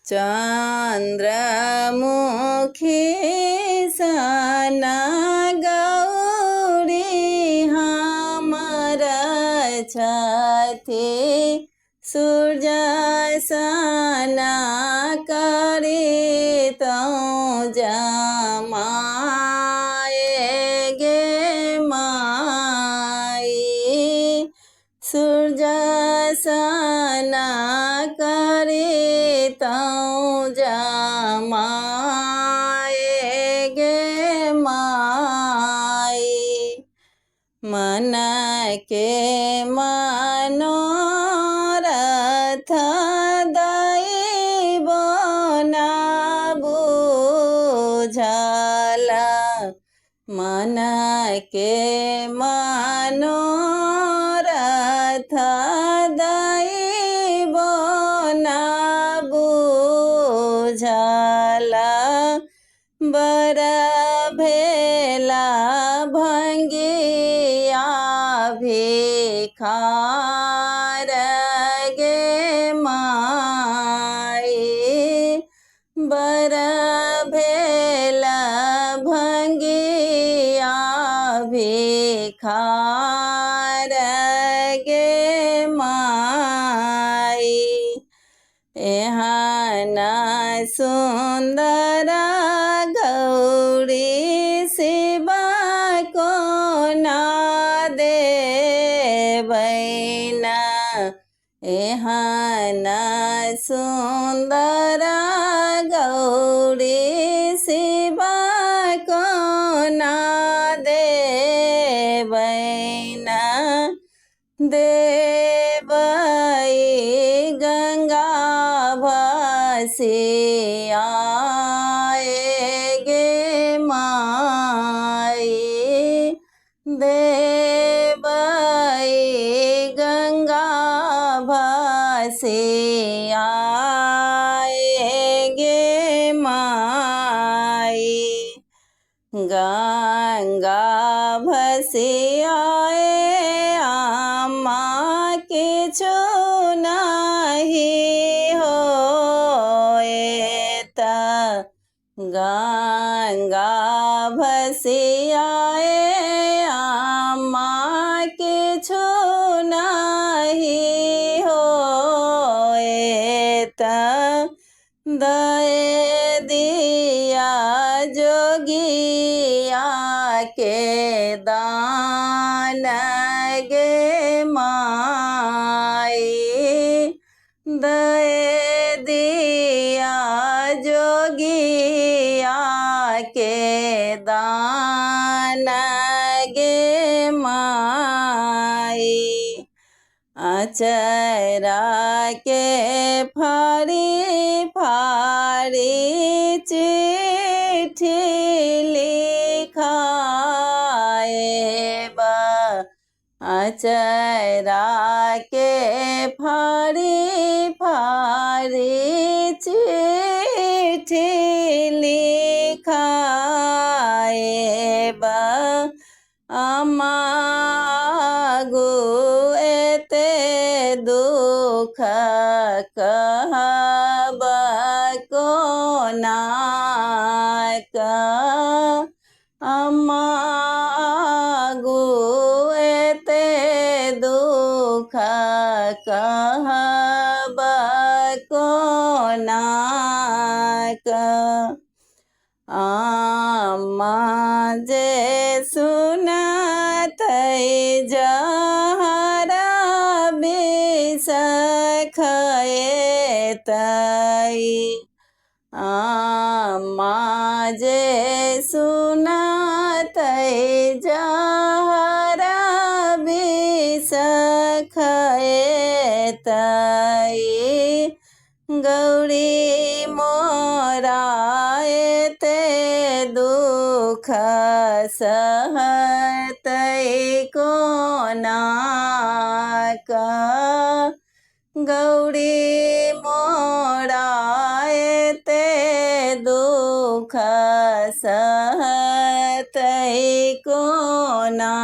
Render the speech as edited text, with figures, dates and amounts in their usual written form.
चन्द्रमुखी सना गौरी हमरा छथि सूर्य सना करे तँ जमाए गे माई सूर्य सना करे तँ जमाए गे माई मन के मनोरथ दैव ना बुझल मन के मनोरथ दैव ना बुझल बर भेला भंगिया भिखार गे माई बर भेला भंगिया भिखार गे माई एहन सुंदर गौरी शिवा को ना देबैना एहन सुंदर गौरी शिवा को ना देबैना देबै गंगा भसियाए गे माई देबै गंगा भसियाए गे माई गंगा भसियाए आमा किछु नहीं होएत गंगा भसियाए आमा किछु नहीं होएत दए दिया जोगिया के दान गे माई दए दिया जोगिया के दान गे माई अचरा के फाड़ी फाड़ी चिट्ठी लिखाएब अचरा के फाड़ी फाड़ी चिट्ठी लिखाएब अमागु एते दुख कहब कोना अमागु एते दुख कहब कोना आमा जे सुनत जहरा विष खएत आमा जे सुनत जहरा विष खएत गौरी मोरा एते दुख सहत कोना गौरी मोरा एते दुख सहत कोना